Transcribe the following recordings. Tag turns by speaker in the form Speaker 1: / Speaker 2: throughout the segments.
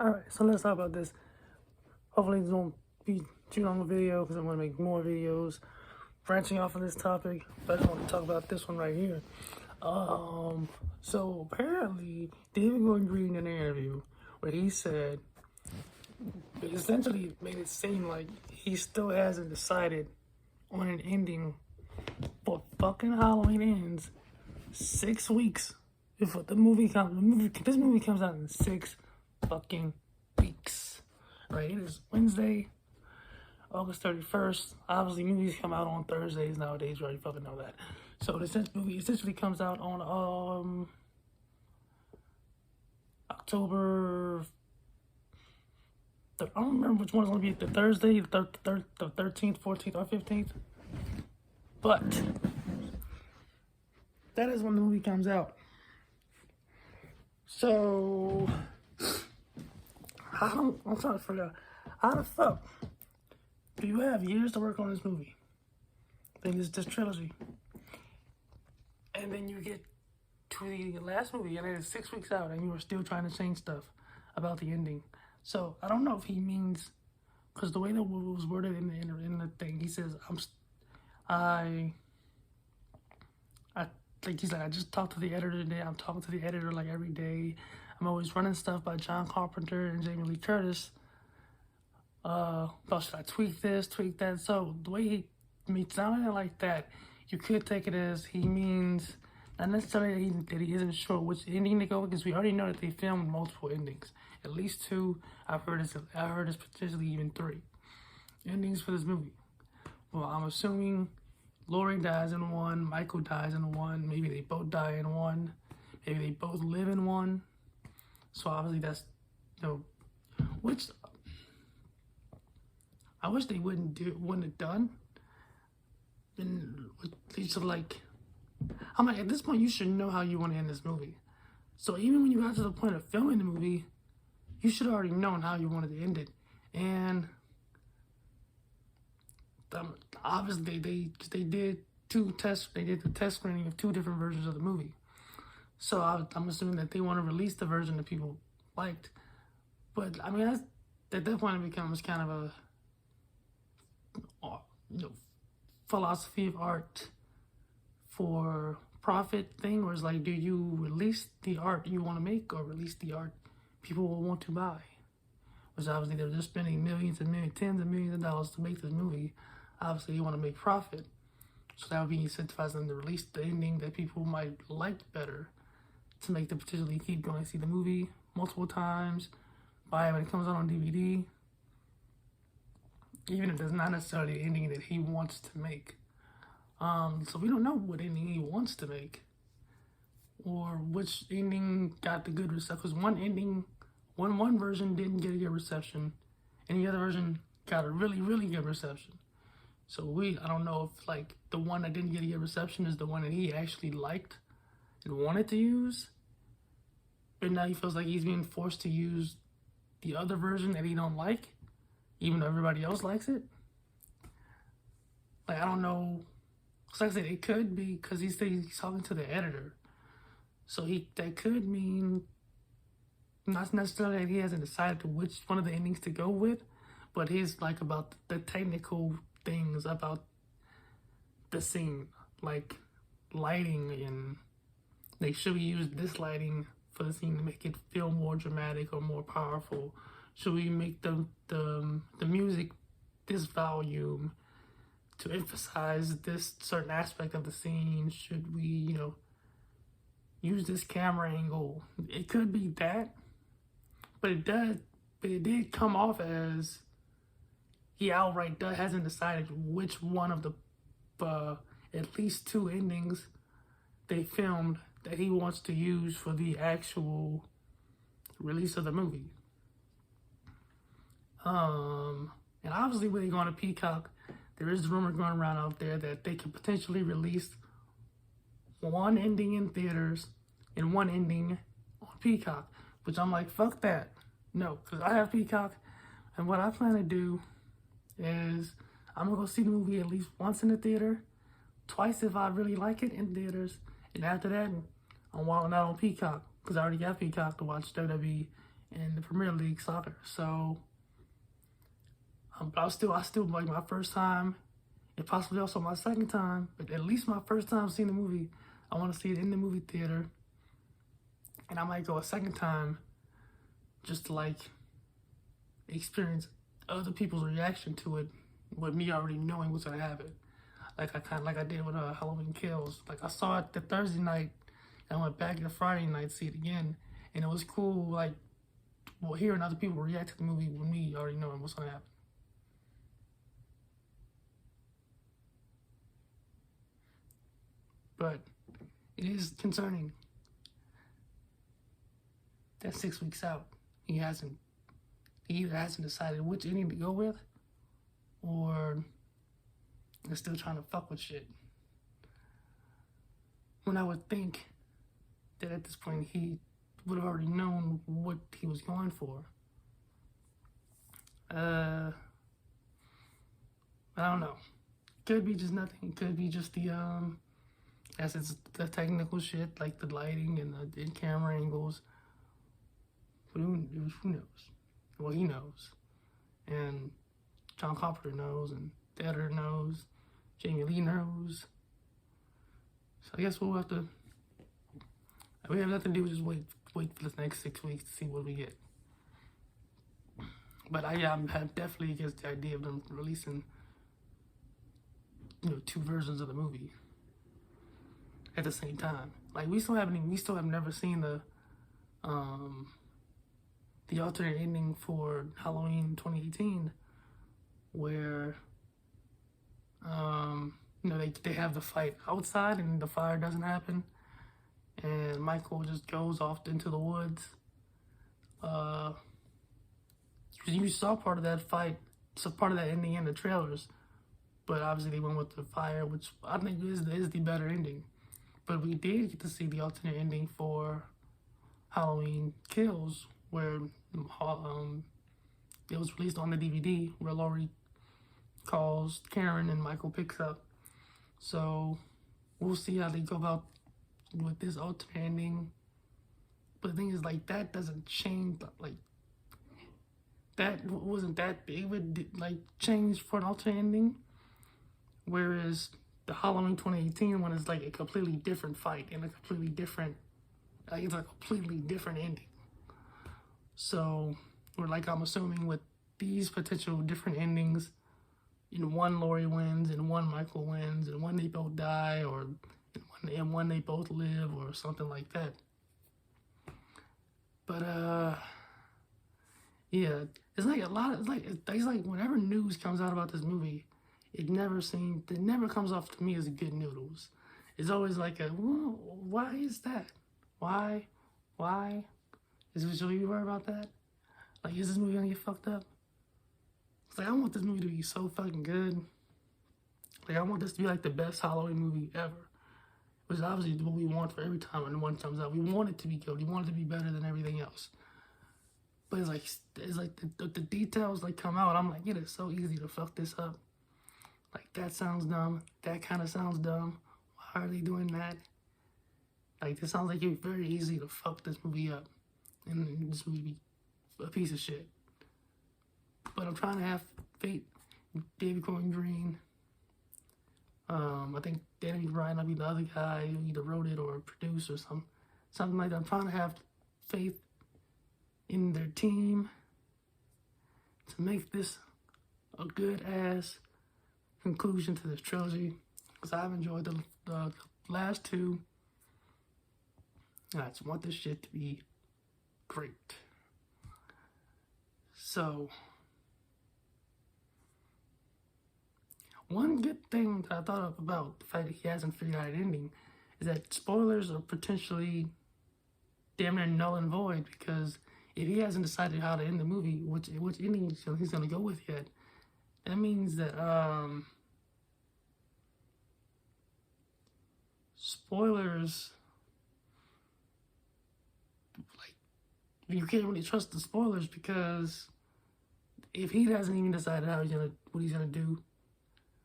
Speaker 1: Alright, so let's talk about this. Hopefully it won't be too long a video because I'm going to make more videos branching off of this topic. But I just want to talk about this one right here. So apparently David Gordon Green in an interview where he said, essentially made it seem like he still hasn't decided on an ending for fucking Halloween Ends 6 weeks before this movie comes out in 6 fucking weeks. Right? It is Wednesday, August 31st. Obviously, movies come out on Thursdays nowadays. You already fucking know that. So this movie essentially comes out on October. I don't remember which one is going to be the Thursday, the 13th, 14th, or 15th. But that is when the movie comes out. So I'm trying to figure out how the fuck do you have years to work on this movie? I think it's this trilogy. And then you get to the last movie and it's 6 weeks out and you are still trying to change stuff about the ending. So I don't know if he means, because the way that it was worded in the thing, he says, he's like, I just talked to the editor today. I'm talking to the editor like every day. I'm always running stuff by John Carpenter and Jamie Lee Curtis. Should I tweak this, tweak that? So the way he sounded like that, you could take it as he means not necessarily that he isn't sure which ending to go with, because we already know that they filmed multiple endings, at least 2. I heard it's potentially even 3 endings for this movie. Well, I'm assuming Laurie dies in one, Michael dies in one, maybe they both die in one, maybe they both live in one. So obviously that's, which I wish they wouldn't have done. And these are like, I'm like, at this point you should know how you want to end this movie. So even when you got to the point of filming the movie, you should have already known how you wanted to end it. And obviously they did the test screening of 2 different versions of the movie. So I'm assuming that they want to release the version that people liked. But I mean, at that point it becomes kind of a philosophy of art for profit thing, where it's like, do you release the art you want to make or release the art people will want to buy? Which obviously they're just spending millions and millions, tens of millions of dollars to make this movie. Obviously you want to make profit, so that would be incentivizing them to release the ending that people might like better, to make them potentially keep going to see the movie multiple times, buy it when it comes out on DVD, even if it's not necessarily the ending that he wants to make. So we don't know what ending he wants to make, or which ending got the good reception. Because one version didn't get a good reception, and the other version got a really, really good reception. So I don't know if like the one that didn't get a good reception is the one that he actually liked and wanted to use, but now he feels like he's being forced to use the other version that he don't like, even though everybody else likes it. Like, I don't know. Cause like I said, it could be because he's talking to the editor, so that could mean not necessarily that he hasn't decided to which one of the endings to go with, but he's like about the technical things about the scene, like lighting, and they should we use this lighting for the scene to make it feel more dramatic or more powerful? Should we make the music this volume to emphasize this certain aspect of the scene? Should we, use this camera angle? It could be that, but it did come off as he outright hasn't decided which one of the at least 2 endings they filmed that he wants to use for the actual release of the movie. And obviously when they go on a Peacock, there is rumor going around out there that they could potentially release one ending in theaters and one ending on Peacock, which I'm like, fuck that. No, because I have Peacock, and what I plan to do is I'm going to go see the movie at least once in the theater, twice if I really like it in theaters, and after that, I'm wilding out on Peacock, because I already got Peacock to watch WWE and the Premier League soccer. So, but I still like my first time, and possibly also my second time, but at least my first time seeing the movie, I want to see it in the movie theater, and I might go a second time just to like experience other people's reaction to it, with me already knowing what's gonna happen. Like I did with Halloween Kills. Like I saw it the Thursday night, and I went back the Friday night to see it again, and it was cool. Like, well, hearing other people react to the movie with me already knowing what's gonna happen. But it is concerning that 6 weeks out, he either hasn't decided which ending to go with, or is still trying to fuck with shit. When I would think that at this point he would have already known what he was going for. I don't know. Could be just nothing. Could be just the as it's the technical shit, like the lighting and the camera angles. But who knows? Well, he knows, and John Carpenter knows, and the editor knows, Jamie Lee knows. So I guess we'll have to. We have nothing to do. Just wait for the next 6 weeks to see what we get. But I'm definitely against the idea of them releasing, 2 versions of the movie at the same time. Like we still have never seen the alternate ending for Halloween 2018, where they have the fight outside and the fire doesn't happen, and Michael just goes off into the woods. You saw part of that fight, so part of that ending in the trailers, but obviously they went with the fire, which I think is the better ending. But we did get to see the alternate ending for Halloween Kills, where it was released on the DVD, where Laurie calls Karen and Michael picks up. So we'll see how they go about with this alternate ending. But the thing is, like, that doesn't change, like, that wasn't that big of a change for an alternate ending. Whereas the Halloween 2018 one is like a completely different fight and a completely different, it's a completely different ending. So, I'm assuming with these potential different endings, in one Laurie wins, and one Michael wins, and one they both die, or in one they both live, or something like that. But yeah, it's like a lot. It's like whenever news comes out about this movie, it never comes off to me as good news. It's always like well, why is that? Why? Should we worry about that? Like, is this movie gonna get fucked up? It's like, I want this movie to be so fucking good. Like, I want this to be like the best Halloween movie ever. Which is obviously what we want for every time when one comes out. We want it to be good. We want it to be better than everything else. But it's like the details come out. I'm like, it is so easy to fuck this up. Like, that sounds dumb. That kind of sounds dumb. Why are they doing that? Like, this sounds like it's very easy to fuck this movie up. And this movie be a piece of shit. But I'm trying to have faith in David Gordon Green. I think Danny Bryan might be the other guy who either wrote it or produced or something like that. I'm trying to have faith in their team to make this a good-ass conclusion to this trilogy, because I've enjoyed the last 2, and I just want this shit to be great. So, one good thing that I thought of about the fact that he hasn't figured out an ending is that spoilers are potentially damn near null and void, because if he hasn't decided how to end the movie, which ending he's going to go with yet, that means that spoilers, like, you can't really trust the spoilers, because if he hasn't even decided what he's gonna do,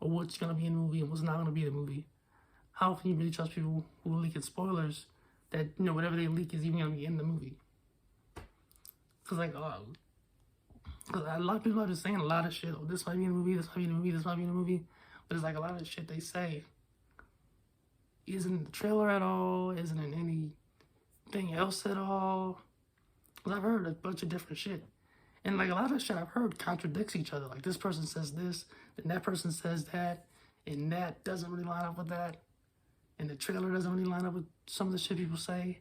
Speaker 1: or what's gonna be in the movie and what's not gonna be in the movie, how can you really trust people who are leaking spoilers that whatever they leak is even gonna be in the movie? Cause like, cause a lot of people are just saying a lot of shit. Oh, this might be in a movie. This might be in a movie. This might be in a movie. But it's like a lot of shit they say isn't in the trailer at all. Isn't in anything else at all. Cause I've heard a bunch of different shit. And like a lot of shit I've heard contradicts each other. Like this person says this, then that person says that, and that doesn't really line up with that. And the trailer doesn't really line up with some of the shit people say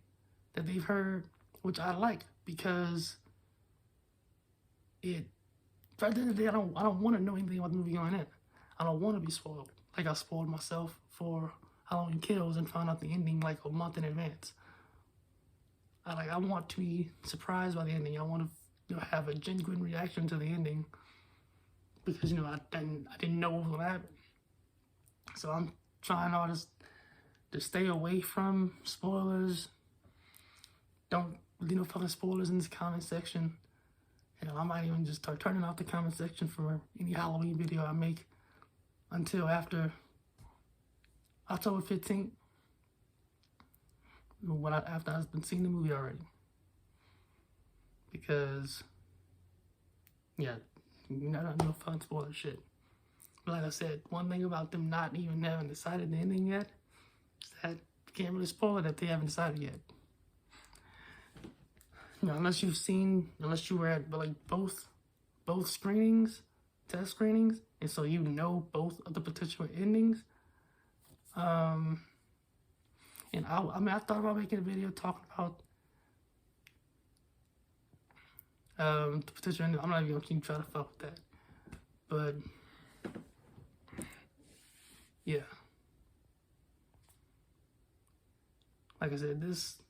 Speaker 1: that they've heard, which I like because at the end of the day, I don't want to know anything about the movie going in. I don't want to be spoiled. Like I spoiled myself for Halloween Kills and found out the ending like a month in advance. I want to be surprised by the ending. I want to have a genuine reaction to the ending because I didn't know what was gonna happen. So I'm trying hardest to stay away from spoilers. Don't fucking spoilers in this comment section. I might even just start turning off the comment section for any Halloween video I make until after October 15th. After I've been seeing the movie already. Because, yeah, no fun spoiler shit. But like I said, one thing about them not even having decided the ending yet is that you can't really spoil it if they haven't decided yet. Unless you were at like both screenings, test screenings, and so both of the potential endings. And I thought about making a video talking about the potential ending. I'm not even gonna keep trying to fuck with that, but yeah, like I said, this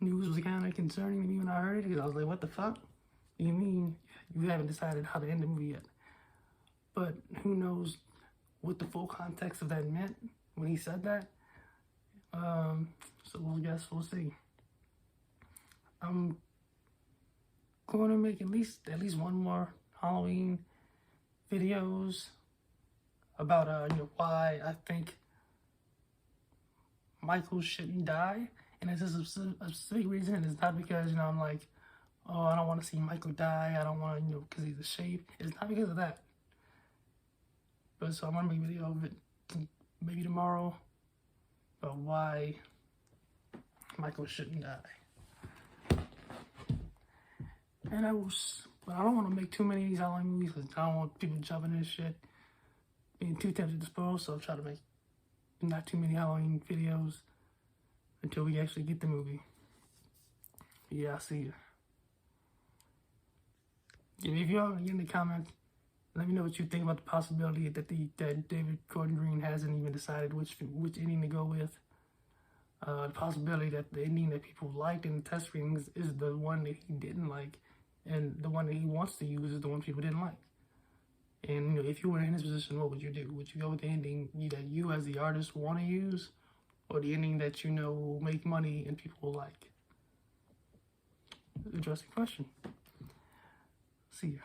Speaker 1: news was kind of concerning to me when I heard it because I was like, what the fuck? You mean you haven't decided how to end the movie yet? But who knows what the full context of that meant when he said that? So I guess we'll see. I'm going to make at least one more Halloween videos about why I think Michael shouldn't die. And it's just a specific reason. It's not because, I'm like, oh, I don't want to see Michael die. I don't want to, because he's a shape. It's not because of that. But so I'm going to make a video of it maybe tomorrow about why Michael shouldn't die. And but I don't want to make too many of these Halloween movies because I don't want people jumping in this shit, being too tempted to spoil. So I'll try to make not too many Halloween videos until we actually get the movie. Yeah, I'll see you. If y'all get in the comments, let me know what you think about the possibility that David Gordon Green hasn't even decided which ending to go with. The possibility that the ending that people liked in the test screenings is the one that he didn't like, and the one that he wants to use is the one people didn't like. And if you were in his position, what would you do? Would you go with the ending that you as the artist want to use, or the ending that will make money and people will like? Interesting question. See ya.